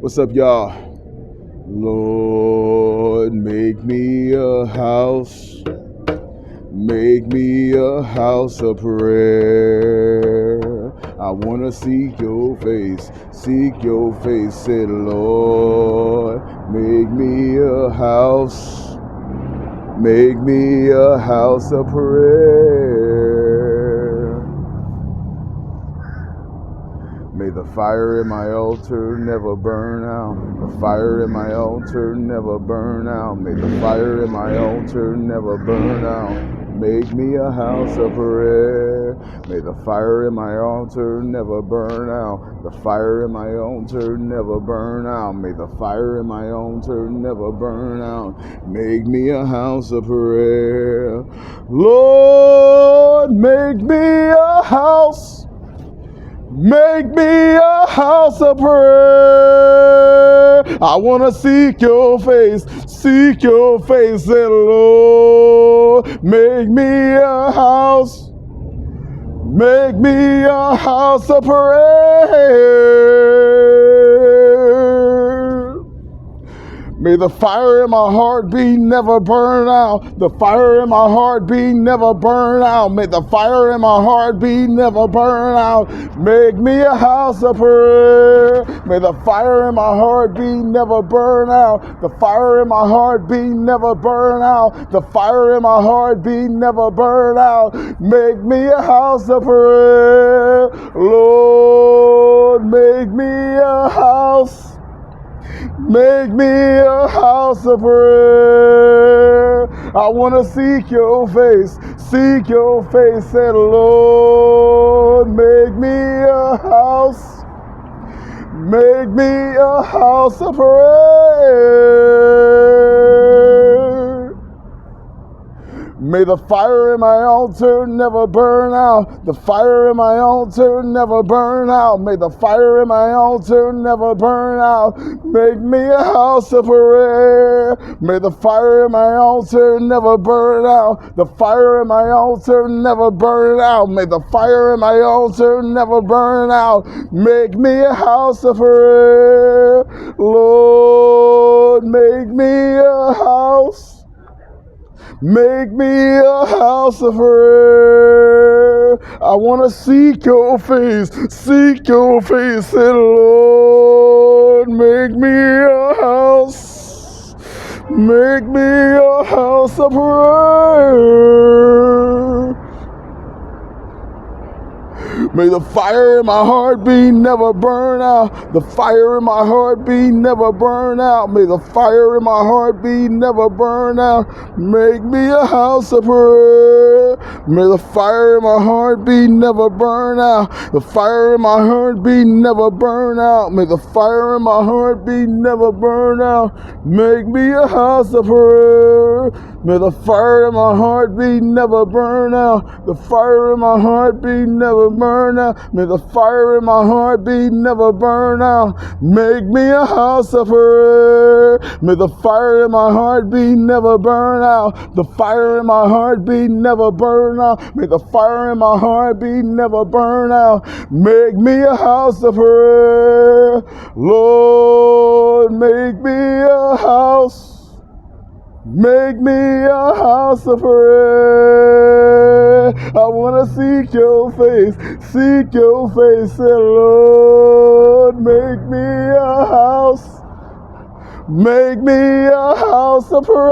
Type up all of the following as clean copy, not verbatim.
What's up, y'all? Lord, make me a house. Make me a house of prayer. I want to seek your face. Seek your face, said Lord. Make me a house. Make me a house of prayer. May the fire in my altar never burn out. The fire in my altar never burn out. May the fire in my altar never burn out. Make me a house of prayer. May the fire in my altar never burn out. The fire in my altar never burn out. May the fire in my altar never burn out. Make me a house of prayer. Lord, make me a house. Make me a house of prayer. I want to seek your face, and Lord, make me a house. Make me a house of prayer. May the fire in my heart be never burn out. The fire in my heart be never burn out. May the fire in my heart be never burn out. Make me a house of prayer. May the fire in my heart be never burn out. The fire in my heart be never burn out. The fire in my heart be never burn out. Make me a house of prayer. Lord, make me a house. Make me a house of prayer. I want to seek your face, and Lord, make me a house. Make me a house of prayer. May the fire in my altar never burn out. The fire in my altar never burn out. May the fire in my altar never burn out. Make me a house of prayer. May the fire in my altar never burn out. The fire in my altar never burn out. May the fire in my altar never burn out. Make me a house of prayer. Lord, make me a house. Make me a house of prayer. I want to seek your face, and Lord, make me a house. Make me a house of prayer. May the fire in my heart be never burn out. The fire in my heart be never burn out. May the fire in my heart be never burn out. Make me a house of prayer. May the fire in my heart be never burn out. The fire in my heart be never burn out. May the fire in my heart be never burn out. Make me a house of prayer. May the fire in my heart be never burn out. The fire in my heart be never burn out. May the fire in my heart be never burn out. Make me a house of prayer. May the fire in my heart be never burn out. The fire in my heart be never burn out. May the fire in my heart be never burn out. Make me a house of prayer. Lord, make me a house. Make me a house of prayer. I want to seek your face, and Lord, make me a house. Make me a house of prayer.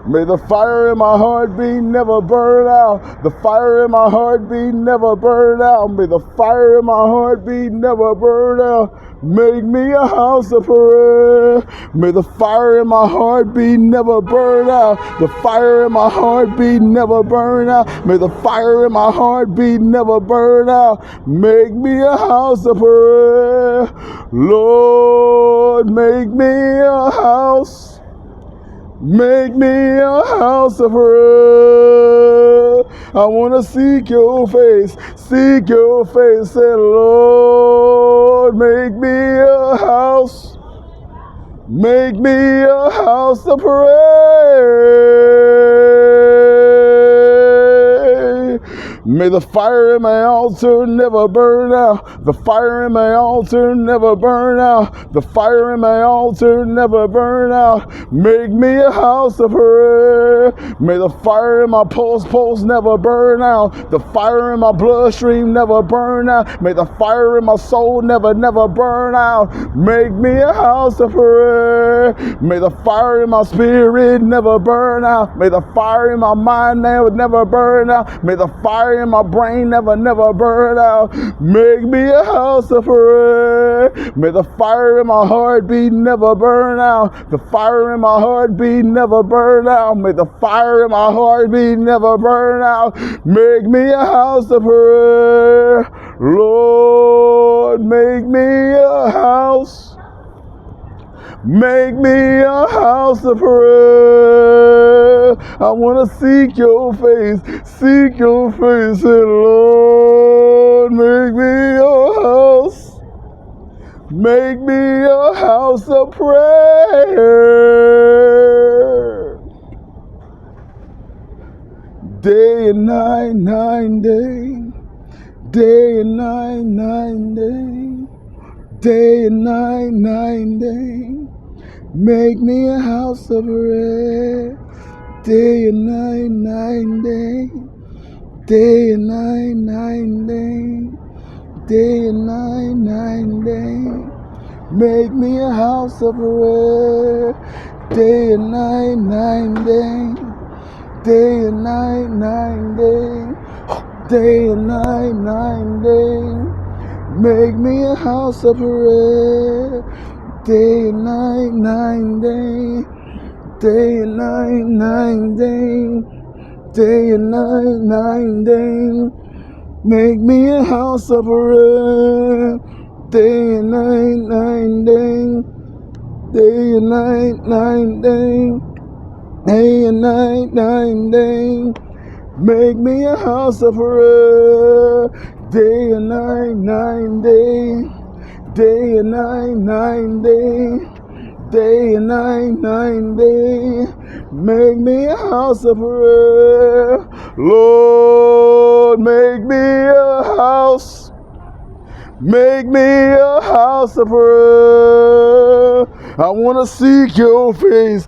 May the fire in my heart be never burn out. The fire in my heart be never burn out. May the fire in my heart be never burn out. Make me a house of prayer. May the fire in my heart be never burn out. The fire in my heart be never burn out. May the fire in my heart be never burn out. Make me a house of prayer. Lord, make me a house. Make me a house of prayer. I want to seek your face, and Lord, make me a house. Make me a house of prayer. May the fire in my altar never burn out. The fire in my altar never burn out. The fire in my altar never burn out. Make me a house of prayer. May the fire in my pulse never burn out. The fire in my bloodstream never burn out. May the fire in my soul never burn out. Make me a house of prayer. May the fire in my spirit never burn out. May the fire in my mind never burn out. May the fire in my brain never burn out. Make me a house of prayer. May the fire in my heartbeat never burn out. The fire in my heartbeat never burn out. May the fire in my heartbeat never burn out. Make me a house of prayer. Lord, make me a house. Make me a house of prayer. I want to seek your face, and Lord, make me a house. Make me a house of prayer. Day and night, day. Day and night, day. Day and night, day. Make me a house of prayer. Day and night, day. Day and night, day. Day and night, day. Make me a house of prayer. Day and night, day. Day and night, day. Day and night, day. Make me a house of prayer. Day and night, day. Day and night, day. Day and night, day. Make me a house of prayer. Day and night, day. Day and night, day. Day and night, day. Make me a house of prayer. Day and night, day. Day and night, day. Day and night, day. Make me a house of prayer. Lord, make me a house. Make me a house of prayer. I want to seek your face,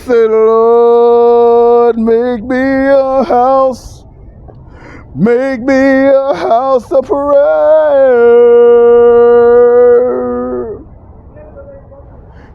say, Lord, make me a house. Make me a house of prayer.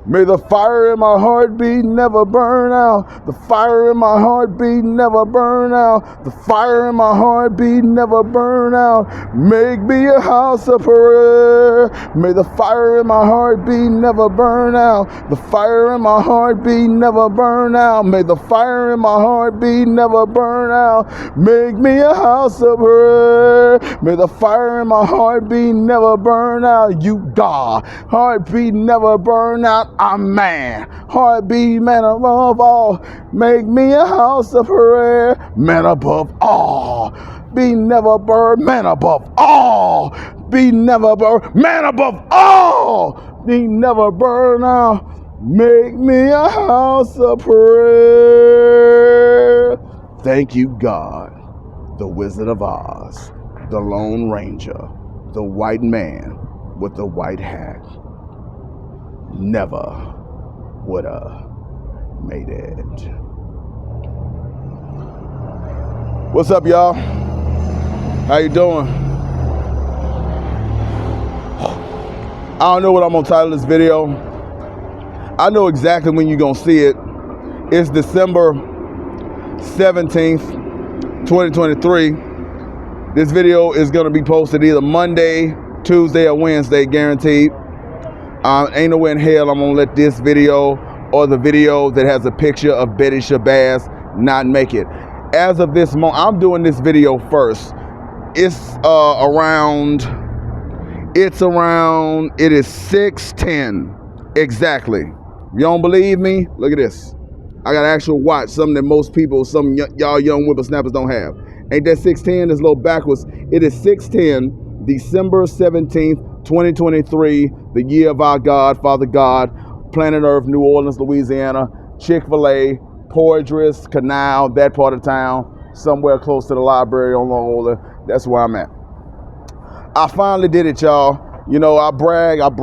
May the fire in my heartbeat never burn out. The fire in my heartbeat never burn out. The fire in my heartbeat never burn out. Make me a house of prayer. May the fire in my heartbeat never burn out. The fire in my heartbeat never burn out. May the fire in my heartbeat never burn out. Make me a house of prayer. May the fire in my heartbeat never burn out. You God, heartbeat never burn out. I'm man. Heartbeat, man above all. Make me a house of prayer. Man above all. Be never burn. Man above all. Be never burn. Man above all. Be never burn out. Make me a house of prayer. Thank you, God. The Wizard of Oz. The Lone Ranger. The white man with the white hat. Never would have made it. What's up, y'all? How you doing? I don't know what I'm gonna title this video. I know exactly when you're gonna see it. It's December 17th, 2023. This video is gonna be posted either Monday, Tuesday, or Wednesday, guaranteed. Ain't no way in hell I'm gonna let this video or the video that has a picture of Betty Shabazz not make it. As of this moment, I'm doing this video first. It is 6:10 exactly. If you don't believe me, look at this. I got an actual watch, something that most people, some y'all young whippersnappers don't have. Ain't that 6:10? It's a little backwards. It is 6:10, December 17th, 2023, the year of our God, Father God, planet Earth, New Orleans, Louisiana, Chick-fil-A, Poydras, Canal, that part of town, somewhere close to the library on Long Island. That's where I'm at. I finally did it, y'all. You know, I brag about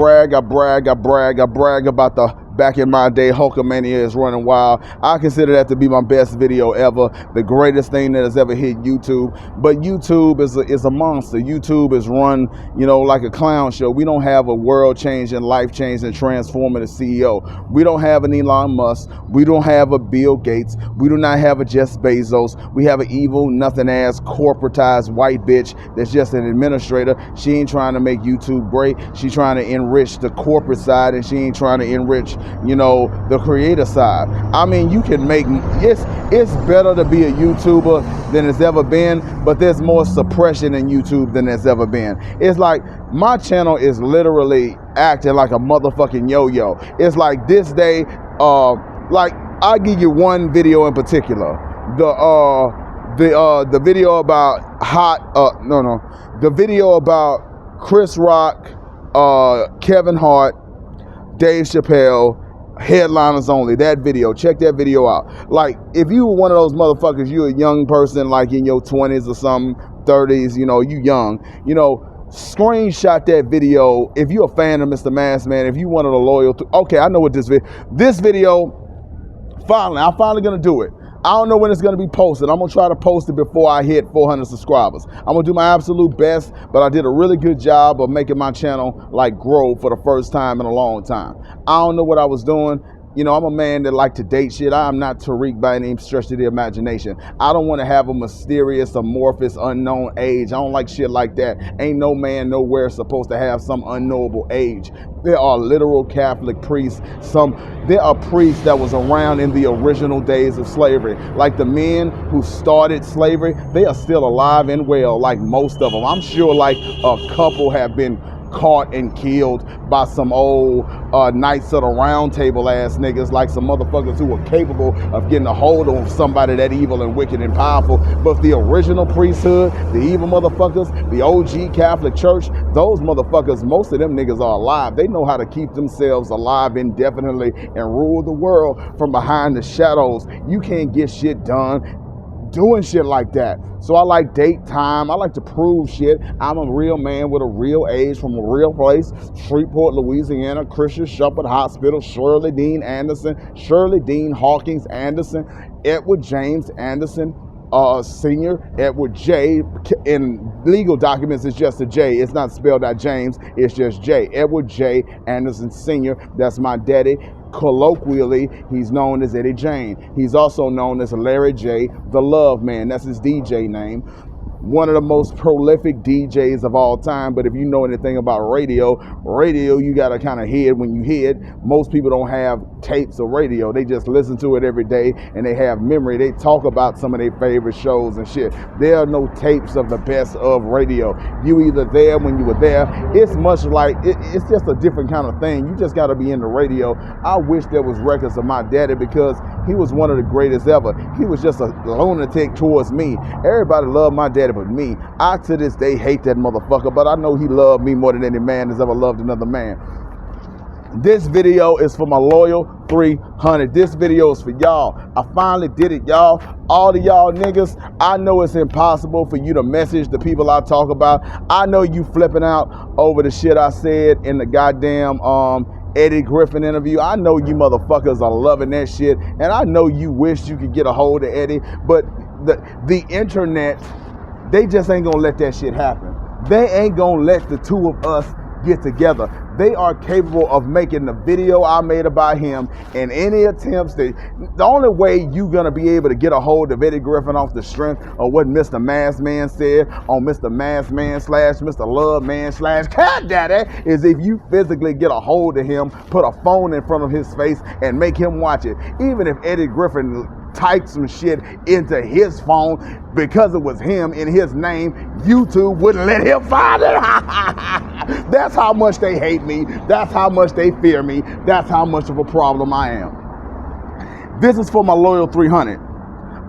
the back in my day, Hulkamania is running wild. I consider that to be my best video ever, the greatest thing that has ever hit YouTube. But YouTube is a monster. YouTube is run, you know, like a clown show. We don't have a world-changing, life-changing, transformative CEO. We don't have an Elon Musk. We don't have a Bill Gates. We do not have a Jeff Bezos. We have an evil, nothing-ass, corporatized white bitch that's just an administrator. She ain't trying to make YouTube great. She's trying to enrich the corporate side, and she ain't trying to enrich, you know, the creator side. I mean, you can make, it's better to be a YouTuber than it's ever been, but there's more suppression in YouTube than there's ever been. It's like, my channel is literally acting like a motherfucking yo-yo. It's like this day, like, I'll give you one video in particular. The video about the video about Chris Rock, Kevin Hart, Dave Chappelle, headliners only. That video, check that video out. Like, if you were one of those motherfuckers, you're a young person, like in your 20s or something, 30s, you know, you young, you know, screenshot that video. If you're a fan of Mr. Mask Man, if you one of the loyal, okay, I know what this video, I'm finally gonna do it. I don't know when it's gonna be posted. I'm gonna try to post it before I hit 400 subscribers. I'm gonna do my absolute best, but I did a really good job of making my channel like grow for the first time in a long time. I don't know what I was doing. You know, I'm a man that like to date shit. I am not Tariq by any stretch of the imagination. I don't want to have a mysterious, amorphous, unknown age. I don't like shit like that. Ain't no man nowhere supposed to have some unknowable age. There are literal Catholic priests. There are priests that was around in the original days of slavery. Like the men who started slavery, they are still alive and well, like most of them. I'm sure like a couple have been caught and killed by some old Knights of the Round Table ass niggas, like some motherfuckers who were capable of getting a hold of somebody that evil and wicked and powerful. But the original priesthood, the evil motherfuckers, the OG Catholic Church, those motherfuckers, most of them niggas are alive. They know how to keep themselves alive indefinitely and rule the world from behind the shadows. You can't get shit done doing shit like that. So I like date time. I like to prove shit. I'm a real man with a real age from a real place. Shreveport, Louisiana, Christian Shepherd Hospital, Shirley Dean Anderson, Shirley Dean Hawkins Anderson, Edward James Anderson, Senior, Edward J. In legal documents, it's just a J. It's not spelled out James. It's just J. Edward J. Anderson Senior. That's my daddy. Colloquially, he's known as Eddie Jane. He's also known as Larry J. The Love Man. That's his DJ name. One of the most prolific DJs of all time. But if you know anything about radio, you gotta kind of hear it when you hear it. Most people don't have tapes of radio. They just listen to it every day and they have memory. They talk about some of their favorite shows and shit. There are no tapes of the best of radio. You either there when you were there. It's much like, it's just a different kind of thing. You just gotta be into radio. I wish there was records of my daddy because he was one of the greatest ever. He was just a lunatic towards me. Everybody loved my daddy but me. I to this day hate that motherfucker, but I know he loved me more than any man has ever loved another man. This video is for my loyal 300. This video is for y'all. I finally did it, y'all. All of y'all niggas, I know it's impossible for you to message the people I talk about. I know you flipping out over the shit I said in the goddamn Eddie Griffin interview. I know you motherfuckers are loving that shit, and I know you wish you could get a hold of Eddie, but the internet, they just ain't gonna let that shit happen. They ain't gonna let the two of us get together. They are capable of making the video I made about him and any attempts that, the only way you gonna be able to get a hold of Eddie Griffin off the strength of what Mr. Mask Man said on Mr. Mask Man / Mr. Love Man / Cat Daddy is if you physically get a hold of him, put a phone in front of his face and make him watch it. Even if Eddie Griffin typed some shit into his phone because it was him in his name, YouTube wouldn't let him find it. That's how much they hate me. That's how much they fear me. That's how much of a problem I am. This is for my loyal 300.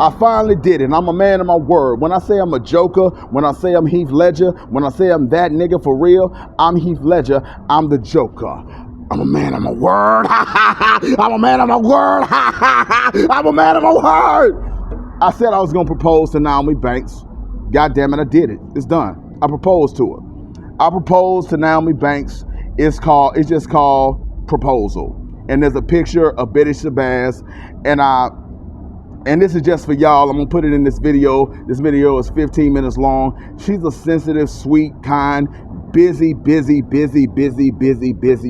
I finally did it, and I'm a man of my word. When I say I'm a joker, when I say I'm Heath Ledger, when I say I'm that nigga for real, I'm Heath Ledger, I'm the Joker. I'm a man of my word. I'm a man of my word. I'm a man of my word. I said I was gonna propose to Naomi Banks. God damn it, I did it. It's done. I proposed to her. I proposed to Naomi Banks. It's just called Proposal. And there's a picture of Betty Shabazz, and this is just for y'all. I'm gonna put it in this video. This video is 15 minutes long. She's a sensitive, sweet, kind, busy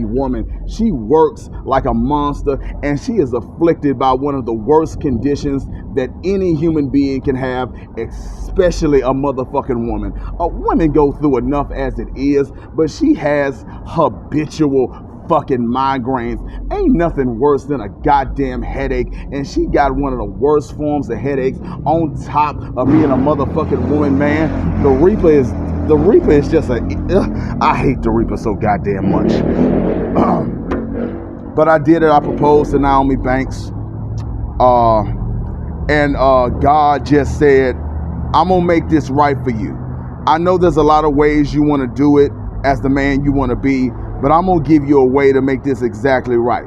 woman. She works like a monster, and she is afflicted by one of the worst conditions that any human being can have, especially a motherfucking woman. Women go through enough as it is, but she has habitual fucking migraines. Ain't nothing worse than a goddamn headache, and she got one of the worst forms of headaches on top of being a motherfucking woman, man. The Reaper is just I hate the Reaper so goddamn much. But I did it. I proposed to Naomi Banks, and God just said, I'm gonna make this right for you. I know there's a lot of ways you want to do it as the man you want to be, but I'm gonna give you a way to make this exactly right.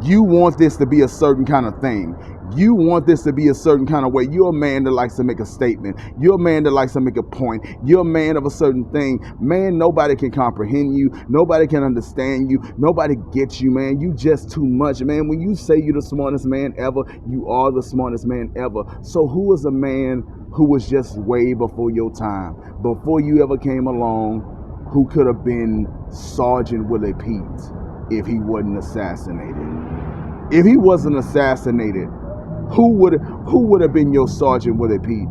You want this to be a certain kind of thing. You want this to be a certain kind of way. You're a man that likes to make a statement. You're a man that likes to make a point. You're a man of a certain thing. Man, nobody can comprehend you. Nobody can understand you. Nobody gets you, man. You just too much, man. When you say you're the smartest man ever, you are the smartest man ever. So who is a man who was just way before your time, before you ever came along, who could have been Sergeant Willie Pete if he wasn't assassinated? If he wasn't assassinated, who would have been your Sergeant Willie Pete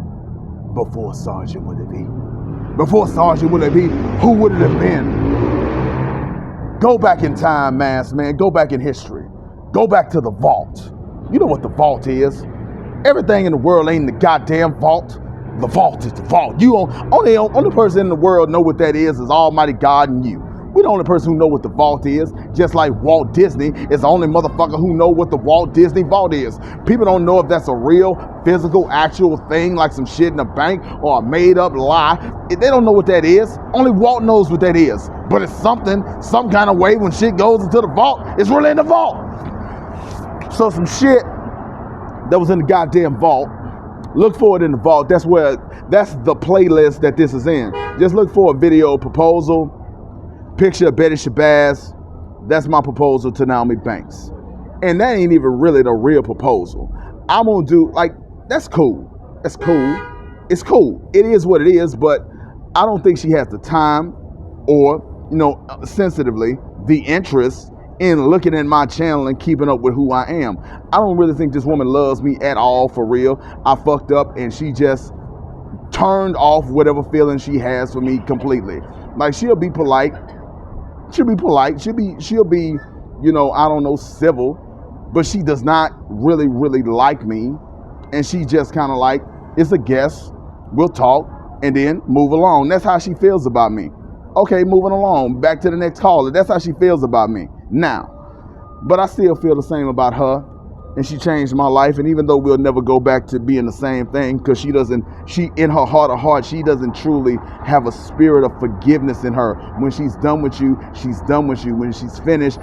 before Sergeant Willie Pete? Before Sergeant Willie Pete, who would it have been? Go back in time, man. Go back in history. Go back to the vault. You know what the vault is. Everything in the world ain't the goddamn vault. The vault is the vault. Only person in the world know what that is Almighty God and you. We're the only person who know what the vault is. Just like Walt Disney is the only motherfucker who know what the Walt Disney vault is. People don't know if that's a real, physical, actual thing, like some shit in a bank or a made up lie. They don't know what that is. Only Walt knows what that is. But it's something, some kind of way when shit goes into the vault, it's really in the vault. So some shit that was in the goddamn vault, look for it in the vault. That's the playlist that this is in. Just look for a video proposal, picture of Betty Shabazz. That's my proposal to Naomi Banks. And that ain't even really the real proposal. I'm gonna do, that's cool. That's cool. It's cool. It is what it is, but I don't think she has the time or, sensitively, the interest in looking at my channel and keeping up with who I am. I don't really think this woman loves me at all, for real. I fucked up and she just turned off whatever feeling she has for me completely. Like, she'll be polite. She'll be, I don't know, civil, but she does not really like me. And she just kind of like, it's a guest, we'll talk, and then move along. That's how she feels about me. Okay, moving along, back to the next caller. That's how she feels about me now. But I still feel the same about her, and she changed my life. And even though we'll never go back to being the same thing, because she in her heart of hearts, she doesn't truly have a spirit of forgiveness in her. When she's done with you, she's done with you. When she's finished,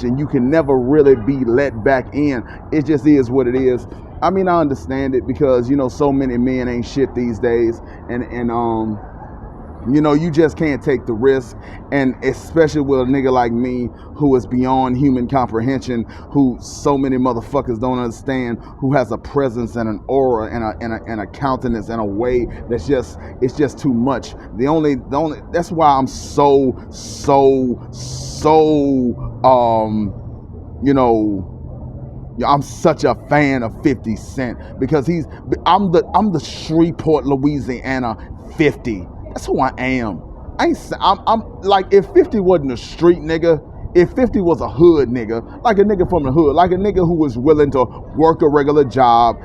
and you can never really be let back in. It just is what it is. I mean, I understand it because, so many men ain't shit these days, and you just can't take the risk, and especially with a nigga like me who is beyond human comprehension, who so many motherfuckers don't understand, who has a presence and an aura and a countenance and a way it's just too much. The only that's why I'm I'm such a fan of 50 Cent, because I'm the Shreveport, Louisiana 50. That's who I am. I'm like, if 50 wasn't a street nigga, if 50 was a hood nigga, like a nigga from the hood, like a nigga who was willing to work a regular job,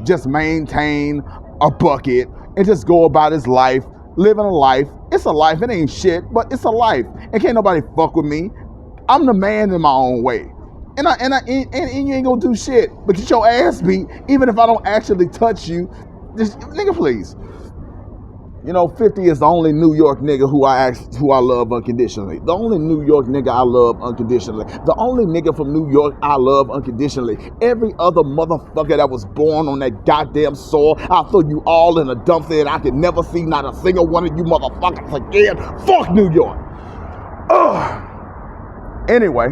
just maintain a bucket and just go about his life, living a life. It's a life. It ain't shit, but it's a life. And can't nobody fuck with me. I'm the man in my own way. And you ain't gonna do shit but get your ass beat, even if I don't actually touch you. Just, nigga, please. You know, 50 is the only New York nigga who I love unconditionally. The only New York nigga I love unconditionally. The only nigga from New York I love unconditionally. Every other motherfucker that was born on that goddamn soil, I'll throw you all in a dumpster and I can never see not a single one of you motherfuckers again. Fuck New York. Anyway,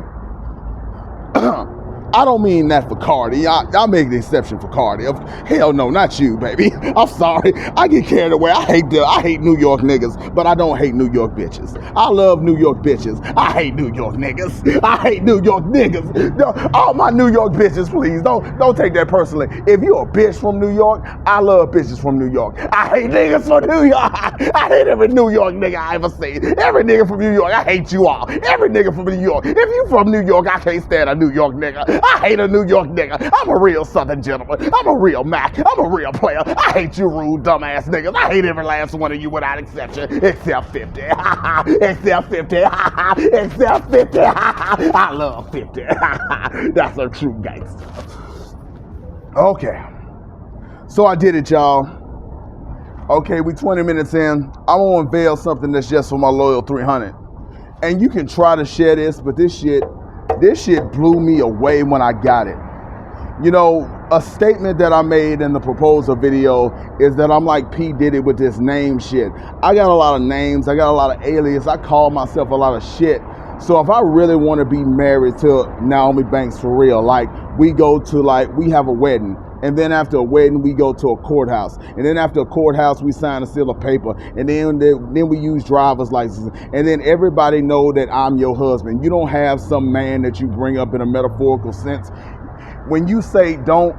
I don't mean that for Cardi. I make the exception for Cardi. Hell no, not you, baby. I'm sorry. I get carried away. I hate New York niggas, but I don't hate New York bitches. I love New York bitches. I hate New York niggas. I hate New York niggas. No, all my New York bitches, please. Don't take that personally. If you're a bitch from New York, I love bitches from New York. I hate niggas from New York. I hate every New York nigga I ever seen. Every nigga from New York, I hate you all. Every nigga from New York. If you from New York, I can't stand a New York nigga. I hate a New York nigga. I'm a real Southern gentleman. I'm a real Mac. I'm a real player. I hate you rude, dumbass niggas. I hate every last one of you without exception. Except 50. Except 50. Except 50. I love 50. That's a true gangster. Okay. So I did it, y'all. Okay, we 20 minutes in. I'm gonna unveil something that's just for my loyal 300. And you can try to share this, but this shit blew me away when I got it. You know, a statement that I made in the proposal video is that I'm like P. Diddy with this name shit. I got a lot of names. I got a lot of aliases. I call myself a lot of shit. So if I really want to be married to Naomi Banks for real, like we have a wedding. And then after a wedding, we go to a courthouse. And then after a courthouse, we sign a seal of paper. And then we use driver's licenses. And then everybody know that I'm your husband. You don't have some man that you bring up in a metaphorical sense. When you say don't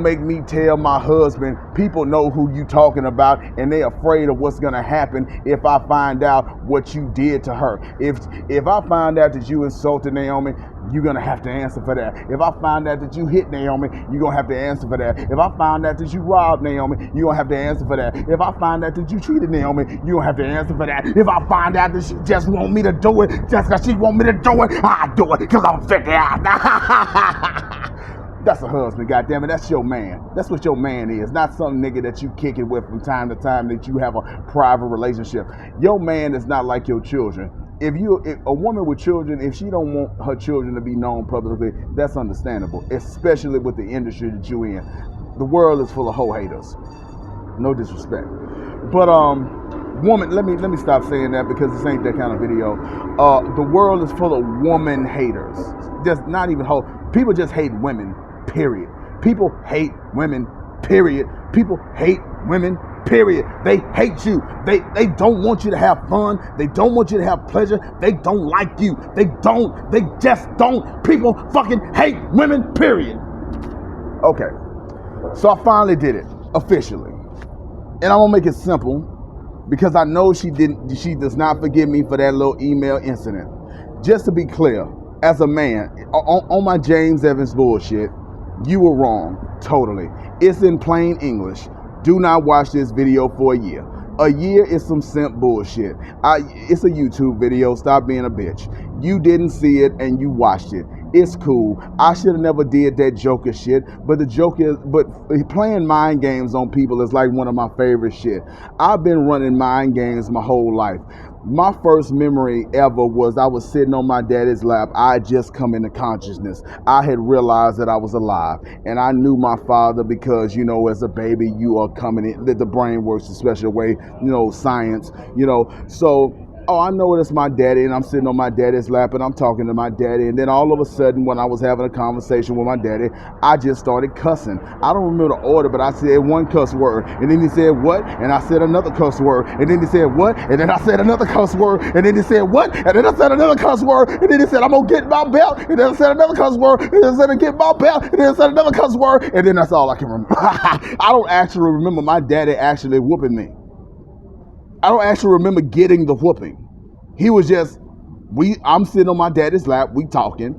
make me tell my husband, people know who you talking about, and they're afraid of what's gonna happen if I find out what you did to her. If I find out that you insulted Naomi, you're gonna have to answer for that. If I find out that you hit Naomi, you're gonna have to answer for that. If I find out that you robbed Naomi, you're gonna have to answer for that. If I find out that you cheated Naomi, you're gonna have to answer for that. If I find out that she just want me to do it, just because she want me to do it, I do it because I'm 50 out. That's a husband, goddammit. That's your man. That's what your man is. Not some nigga that you kick it with from time to time that you have a private relationship. Your man is not like your children. If a woman with children, if she don't want her children to be known publicly, that's understandable, especially with the industry that you in. The world is full of hoe haters. No disrespect. But woman, let me stop saying that because this ain't that kind of video. The world is full of woman haters. Just not even hoe. People just hate women, period. People hate women, period. People hate women, period. They hate you. They don't want you to have fun. They don't want you to have pleasure. They don't like you. They just don't. People fucking hate women, period. Okay. So I finally did it, officially. And I'm gonna make it simple because I know she does not forgive me for that little email incident. Just to be clear, as a man, on my James Evans bullshit, you were wrong, totally. It's in plain English. Do not watch this video for a year. A year is some simp bullshit. It's a YouTube video, stop being a bitch. You didn't see it and you watched it. It's cool. I should have never did that Joker shit, but playing mind games on people is like one of my favorite shit. I've been running mind games my whole life. My first memory ever was I was sitting on my daddy's lap. I had just come into consciousness. I had realized that I was alive. And I knew my father because, you know, as a baby, you are coming in. The brain works a special way, you know, science, you know. So, I know it's my daddy, and I'm sitting on my daddy's lap, and I'm talking to my daddy. And then all of a sudden, when I was having a conversation with my daddy, I just started cussing. I don't remember the order, but I said one cuss word. And then he said, what? And I said another cuss word. And then he said, what? And then I said another cuss word. And then he said, what? And then I said another cuss word. And then he said, I'm going to get my belt. And then I said another cuss word. And then I said, get my belt. And then I said another cuss word. And then that's all I can remember. I don't actually remember my daddy actually whooping me. I don't actually remember getting the whooping. He was just, I'm sitting on my daddy's lap, we talking,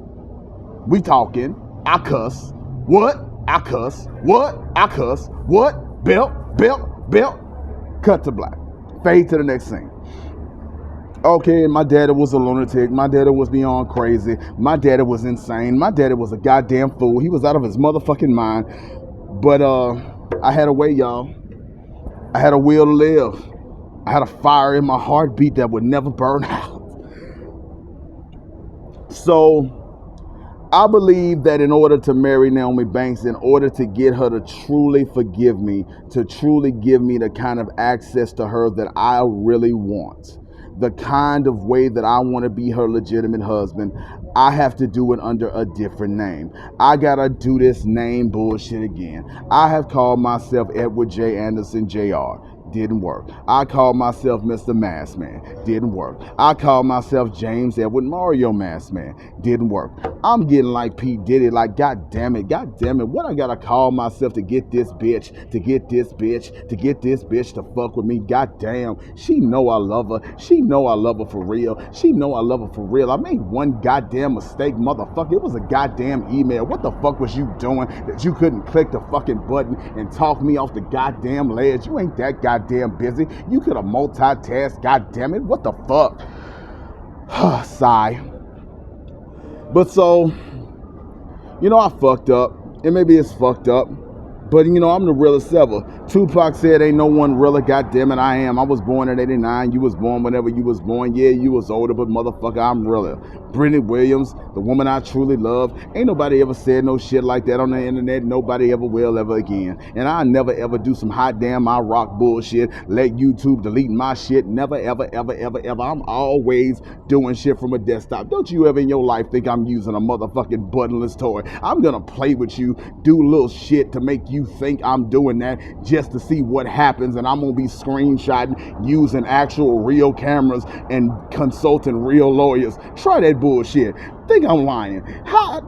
I cuss, what? I cuss, what? I cuss, what? Belt, cut to black, fade to the next scene. Okay, my daddy was a lunatic, my daddy was beyond crazy, my daddy was insane, my daddy was a goddamn fool, he was out of his motherfucking mind, but I had a way, y'all. I had a will to live. I had a fire in my heartbeat that would never burn out. So I believe that in order to marry Naomi Banks, in order to get her to truly forgive me, to truly give me the kind of access to her that I really want, the kind of way that I want to be her legitimate husband, I have to do it under a different name. I gotta do this name bullshit again. I have called myself Edward J. Anderson Jr. Didn't work. I called myself Mr. Massman. Didn't work. I called myself James Edward Mario Massman. Didn't work. I'm getting like P. Diddy, like, God damn it, what I gotta call myself to get this bitch, to get this bitch to fuck with me? God damn. She know I love her. She know I love her for real. She know I love her for real. I made one goddamn mistake, motherfucker. It was a goddamn email. What the fuck was you doing that you couldn't click the fucking button and talk me off the goddamn ledge? You ain't that goddamn busy. You could have multitasked, goddamn it. What the fuck? Sigh. But so, I fucked up. And maybe it's fucked up. But, I'm the realest ever. Tupac said, ain't no one realer, goddamn it, I am. I was born in 89. You was born whenever you was born. Yeah, you was older, but motherfucker, I'm realer. Brittany Williams, the woman I truly love. Ain't nobody ever said no shit like that on the internet. Nobody ever will ever again. And I'll never ever do some hot damn my rock bullshit. Let YouTube delete my shit. Never, ever, ever, ever, ever. I'm always doing shit from a desktop. Don't you ever in your life think I'm using a motherfucking buttonless toy. I'm gonna play with you, do little shit to make you think I'm doing that just to see what happens, and I'm gonna be screenshotting using actual real cameras and consulting real lawyers. Try that bullshit. Think I'm lying.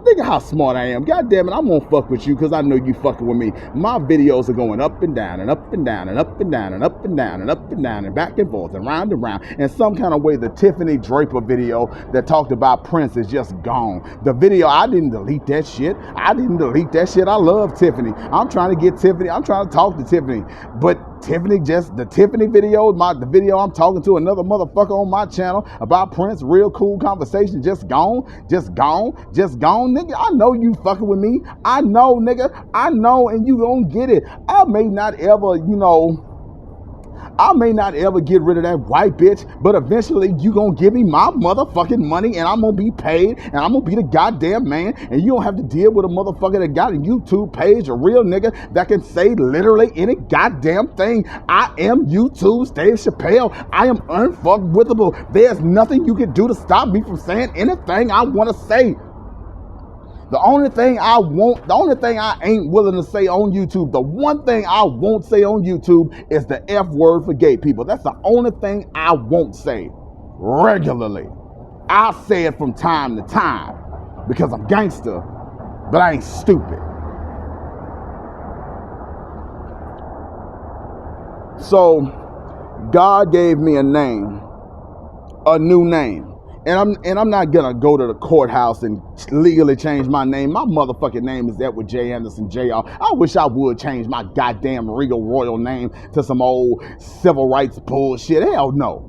Think of how smart I am. God damn it, I'm gonna fuck with you because I know you fucking with me. My videos are going up and down and up and down and up and down and up and down and up and down and back and forth and round and round. In some kind of way, the Tiffany Draper video that talked about Prince is just gone. The video, I didn't delete that shit. I love Tiffany. I'm trying to get Tiffany. I'm trying to talk to Tiffany. But Tiffany, the Tiffany video, the video I'm talking to another motherfucker on my channel about Prince, real cool conversation, just gone, nigga. I know you fucking with me. I know, nigga. I know, and you gonna get it. I may not ever get rid of that white bitch, but eventually you gonna give me my motherfucking money and I'm gonna be paid and I'm gonna be the goddamn man, and you don't have to deal with a motherfucker that got a YouTube page, a real nigga that can say literally any goddamn thing. I am YouTube's Dave Chappelle. I am unfuckwithable. There's nothing you can do to stop me from saying anything I want to say. The only thing I ain't willing to say on YouTube, the one thing I won't say on YouTube is the F word for gay people. That's the only thing I won't say regularly. I'll say it from time to time because I'm gangster, but I ain't stupid. So God gave me a name, a new name. And I'm not gonna go to the courthouse and legally change my name. My motherfucking name is Edward J. Anderson Jr. I wish I would change my goddamn regal royal name to some old civil rights bullshit. Hell no.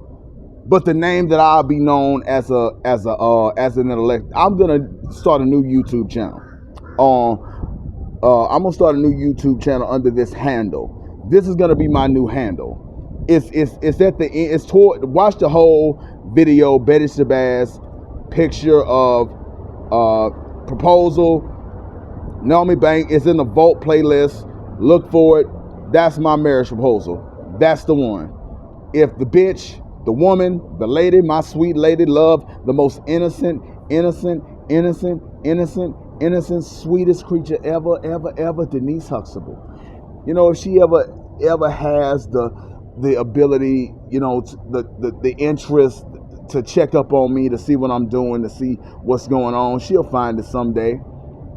But the name that I'll be known as an elect, I'm gonna start a new YouTube channel. I'm gonna start a new YouTube channel under this handle. This is gonna be my new handle. It's at the end. It's toward. Watch the whole video. Betty Shabazz picture of proposal. Naomi Bank is in the Vault playlist. Look for it. That's my marriage proposal. That's the one. If the bitch, the woman, the lady, my sweet lady love, the most innocent, sweetest creature ever, Denise Huxtable. If she ever has the ability, the interest to check up on me, to see what I'm doing, to see what's going on, she'll find it someday.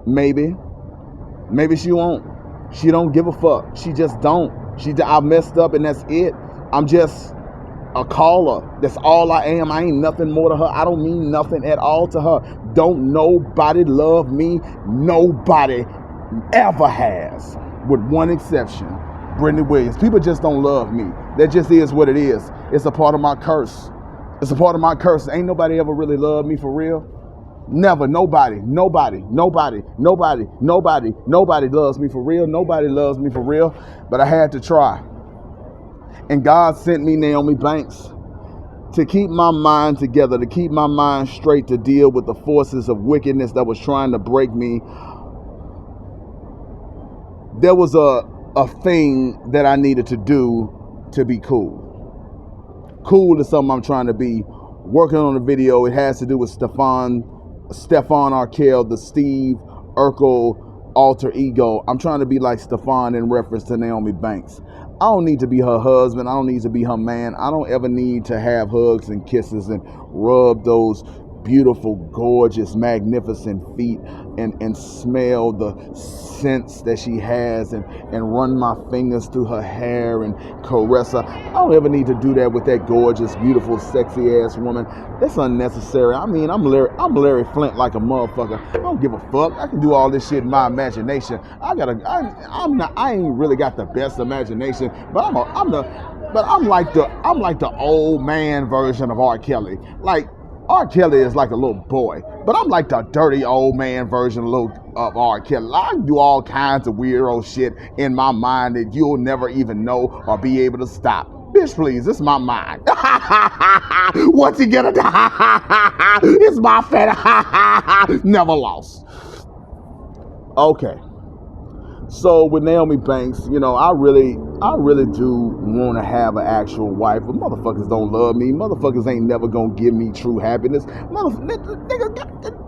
Maybe she won't. She don't give a fuck. She just don't. I messed up and that's it. I'm just a caller. That's all I am. I ain't nothing more to her. I don't mean nothing at all to her. Don't nobody love me. Nobody ever has, with one exception. Brittany Williams. People just don't love me. That just is what it is. It's a part of my curse. Ain't nobody ever really loved me for real. Never. Nobody loves me for real. But I had to try. And God sent me Naomi Banks to keep my mind together, to keep my mind straight, to deal with the forces of wickedness that was trying to break me. There was a thing that I needed to do to be cool. Cool is something I'm trying to be. Working on a video, it has to do with Stefan Arkell, the Steve Urkel alter ego. I'm trying to be like Stefan in reference to Naomi Banks. I don't need to be her husband. I don't need to be her man. I don't ever need to have hugs and kisses and rub those beautiful, gorgeous, magnificent feet and smell the scents that she has and run my fingers through her hair and caress her. I don't ever need to do that with that gorgeous, beautiful, sexy ass woman. That's unnecessary. I mean, I'm Larry Flint like a motherfucker. I don't give a fuck. I can do all this shit in my imagination. I ain't really got the best imagination, but I'm like the old man version of R. Kelly. Like, R. Kelly is like a little boy, but I'm like the dirty old man version of R. Kelly. I can do all kinds of weirdo shit in my mind that you'll never even know or be able to stop. Bitch, please, it's my mind. Once you get it, it's my fat. Never lost. Okay. So with Naomi Banks, you know, I really do want to have an actual wife, but motherfuckers don't love me. Motherfuckers ain't never gonna give me true happiness. Nigga,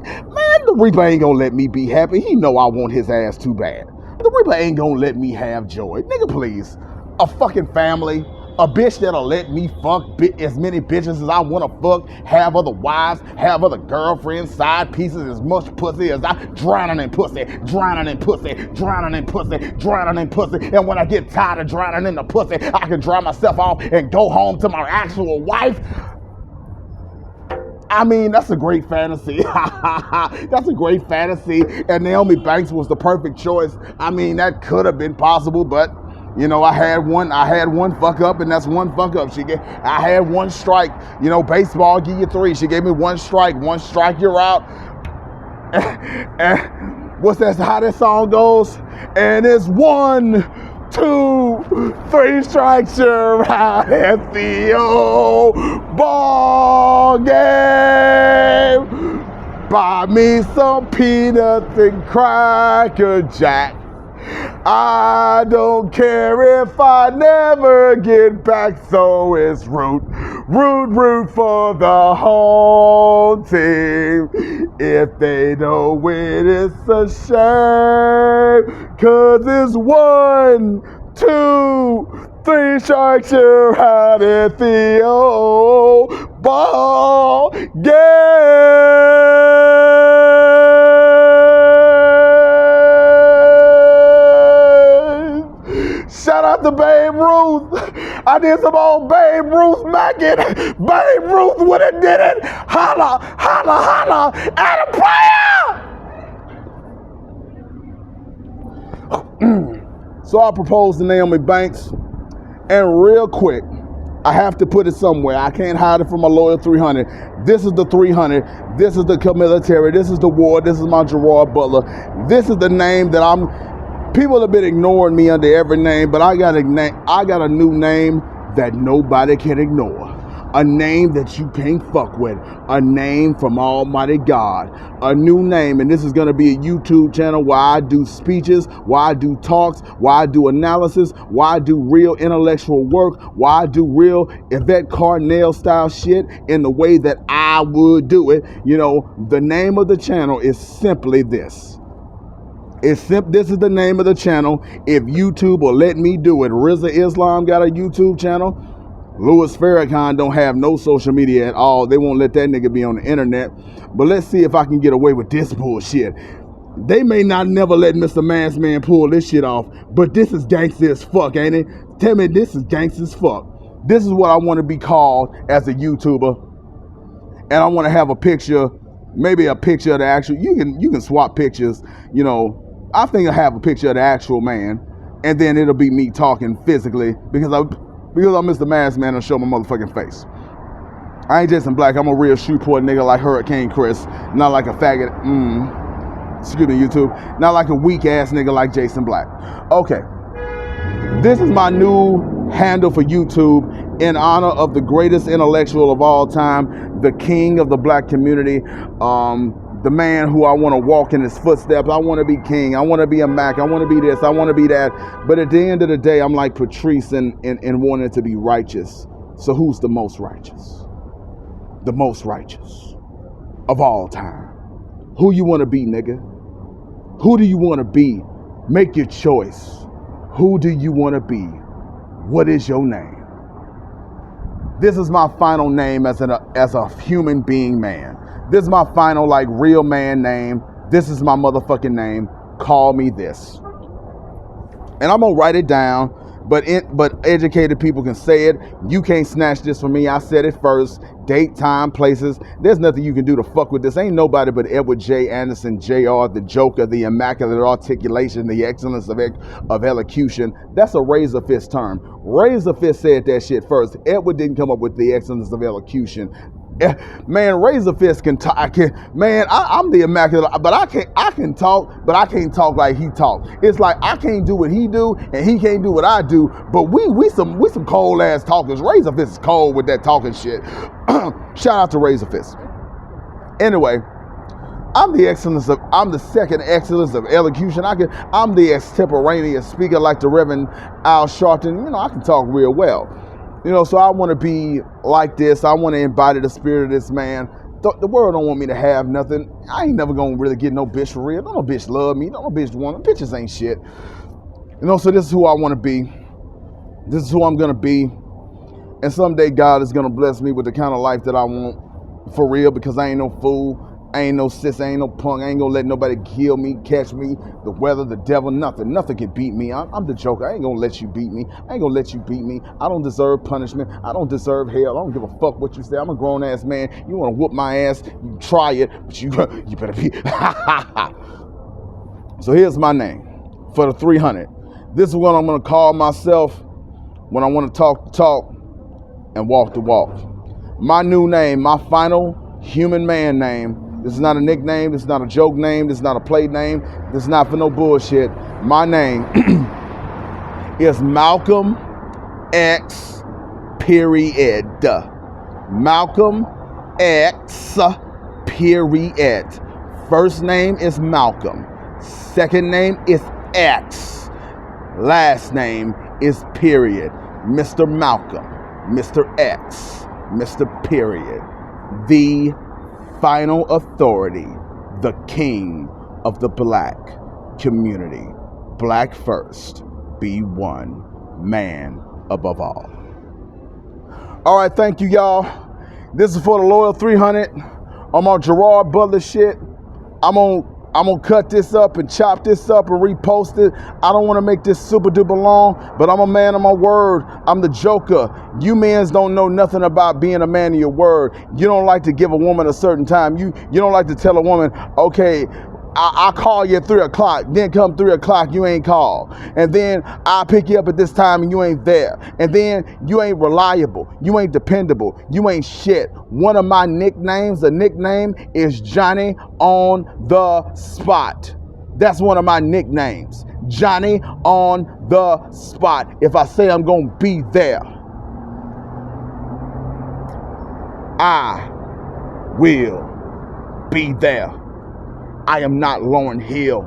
man, the Reaper ain't gonna let me be happy. He know I want his ass too bad. The Reaper ain't gonna let me have joy. Nigga, please. A fucking family. A bitch that'll let me fuck as many bitches as I want to fuck, have other wives, have other girlfriends, side pieces, as much pussy as I drowning in pussy, drowning in pussy, drowning in pussy, drowning in pussy. And when I get tired of drowning in the pussy, I can dry myself off and go home to my actual wife. I mean, that's a great fantasy. That's a great fantasy. And Naomi Banks was the perfect choice. I mean, that could have been possible, but you know, I had one fuck up, and that's one fuck up. I had one strike. You know, baseball give you 3. She gave me one strike, you're out. And what's that? How that song goes? And it's 1, 2, 3 strikes, you're out at the old ball game. Buy me some peanuts and Cracker Jack. I don't care if I never get back, so it's root for the home team. If they don't win, it's a shame, 'cause it's 1, 2, 3 strikes, you're out at the old ball game. Shout out to Babe Ruth. I did some old Babe Ruth macking. Babe Ruth would have did it. Holla, holla, holla, and a prayer. So I proposed to Naomi Banks, and real quick, I have to put it somewhere. I can't hide it from my loyal 300. This is the 300. This is the military. This is the war. This is my Gerard Butler. This is the name that people have been ignoring me under every name, but I got a new name that nobody can ignore. A name that you can't fuck with. A name from Almighty God. A new name, and this is going to be a YouTube channel where I do speeches, where I do talks, where I do analysis, where I do real intellectual work, where I do real Yvette Carnell style shit in the way that I would do it. You know, the name of the channel is simply this. This is the name of the channel. If YouTube will let me do it. Rizza Islam got a YouTube channel. Louis Farrakhan don't have no social media at all. They won't let that nigga be on the internet. But let's see if I can get away with this bullshit. They may not never let Mr. Masked Man pull this shit off, but this is gangster as fuck, ain't it? Tell me this is gangster as fuck. This is what I want to be called as a YouTuber. And I want to have a picture, maybe a picture of the actual, you can swap pictures, you know. I think I have a picture of the actual man, and then it'll be me talking physically because I'm Mr. Masked Man and show my motherfucking face. I ain't Jason Black. I'm a real shoe-port nigga like Hurricane Chris, not like a faggot. Excuse me, YouTube. Not like a weak ass nigga like Jason Black. Okay, this is my new handle for YouTube in honor of the greatest intellectual of all time, the king of the black community, the man who I want to walk in his footsteps. I want to be king. I want to be a Mac. I want to be this. I want to be that. But at the end of the day, I'm like Patrice in wanting to be righteous. So who's the most righteous? The most righteous of all time. Who you want to be, nigga? Who do you want to be? Make your choice. Who do you want to be? What is your name? This is my final name as a human being man. This is my final like real man name. This is my motherfucking name. Call me this. And I'm gonna write it down, but educated people can say it. You can't snatch this from me. I said it first. Date, time, places. There's nothing you can do to fuck with this. Ain't nobody but Edward J. Anderson, Jr., the Joker, the immaculate articulation, the excellence of elocution. That's a razor fist term. Razor fist said that shit first. Edward didn't come up with the excellence of elocution. Man, razor fist can talk. I'm the immaculate, but I can talk, but I can't talk like he talk. It's like I can't do what he do, and he can't do what I do. But we some cold ass talkers. Razor fist is cold with that talking shit. Shout out to Razor fist. Anyway, I'm the second excellence of elocution. I'm the extemporaneous speaker like the Reverend Al Sharpton. You know, I can talk real well. You know, so I want to be like this. I want to embody the spirit of this man. The world don't want me to have nothing. I ain't never gonna really get no bitch for real. Don't no bitch love me. Don't no bitch want me. Bitches ain't shit. You know, so this is who I want to be. This is who I'm gonna be. And someday God is gonna bless me with the kind of life that I want for real, because I ain't no fool. I ain't no sis, I ain't no punk, I ain't gonna let nobody kill me, catch me, the weather, the devil, nothing can beat me. I'm the Joker. I ain't gonna let you beat me. I ain't gonna let you beat me. I don't deserve punishment. I don't deserve hell. I don't give a fuck what you say. I'm a grown ass man. You wanna whoop my ass, you try it, but you better be. So here's my name for the 300. This is what I'm gonna call myself when I wanna talk the talk and walk the walk. My new name, my final human man name. This is not a nickname. This is not a joke name. This is not a play name. This is not for no bullshit. My name is Malcolm X period. Malcolm X period. First name is Malcolm. Second name is X. Last name is period. Mr. Malcolm. Mr. X. Mr. Period. The final authority, the king of the black community. Black first, be one, man above all. All right, thank you, y'all. This is for the loyal 300. I'm on Gerard Butler shit. I'm gonna cut this up and chop this up and repost it. I don't want to make this super duper long, but I'm a man of my word. I'm the Joker. You mans don't know nothing about being a man of your word. You don't like to give a woman a certain time. You don't like to tell a woman, okay, I'll call you at 3 o'clock. Then come 3 o'clock, you ain't called. And then I'll pick you up at this time and you ain't there. And then you ain't reliable. You ain't dependable. You ain't shit. One of my nicknames, the nickname is Johnny on the Spot. That's one of my nicknames. Johnny on the Spot. If I say I'm gonna be there, I will be there. I am not Lauryn Hill.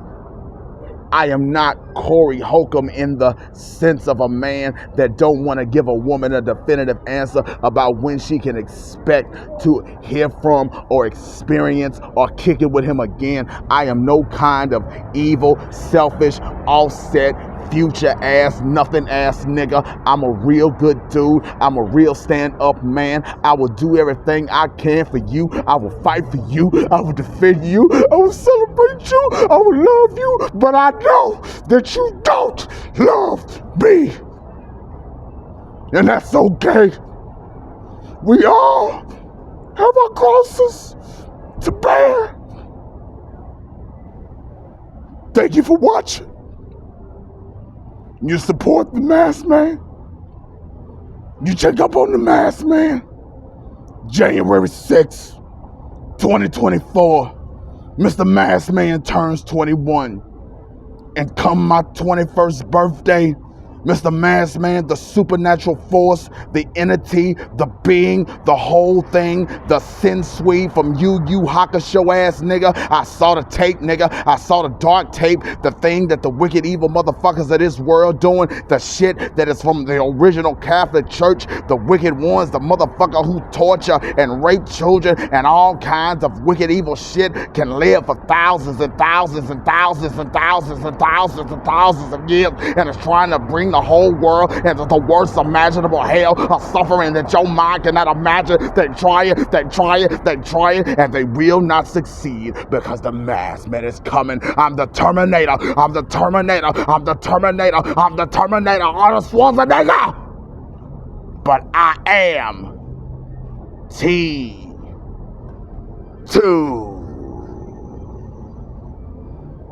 I am not Corey Holcomb in the sense of a man that don't want to give a woman a definitive answer about when she can expect to hear from or experience or kick it with him again. I am no kind of evil, selfish, offset, future ass, nothing ass nigga. I'm a real good dude. I'm a real stand-up man. I will do everything I can for you. I will fight for you. I will defend you. I will celebrate you. I will love you. But I know that you don't love me. And that's okay. We all have our crosses to bear. Thank you for watching. You support the Masked Man. You check up on the Masked Man. January 6th, 2024. Mr. Masked Man turns 21. And come my 21st birthday, Mr. Masked Man, the supernatural force, the entity, the being, the whole thing, the sensui from Yu Hakusho ass nigga. I saw the tape, nigga. I saw the dark tape, the thing that the wicked evil motherfuckers of this world doing, the shit that is from the original Catholic Church, the wicked ones, the motherfucker who torture and rape children and all kinds of wicked evil shit can live for thousands and thousands and thousands and thousands and thousands and thousands of years and is trying to bring the whole world into the worst imaginable hell of suffering that your mind cannot imagine. They try it, and they will not succeed because the Masked Man is coming. I'm the Terminator. I'm the Terminator. I'm the Terminator. I'm the Terminator. Arnold Schwarzenegger. But I am T2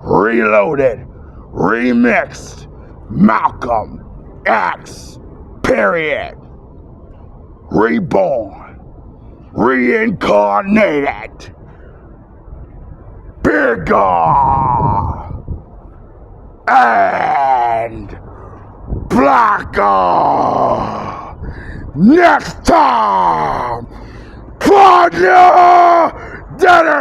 Reloaded, Remixed, Malcolm X, period. Reborn, reincarnated, bigger, and blacker. Next time, partner,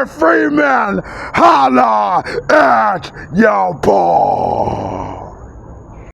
Freeman, holla at your boy.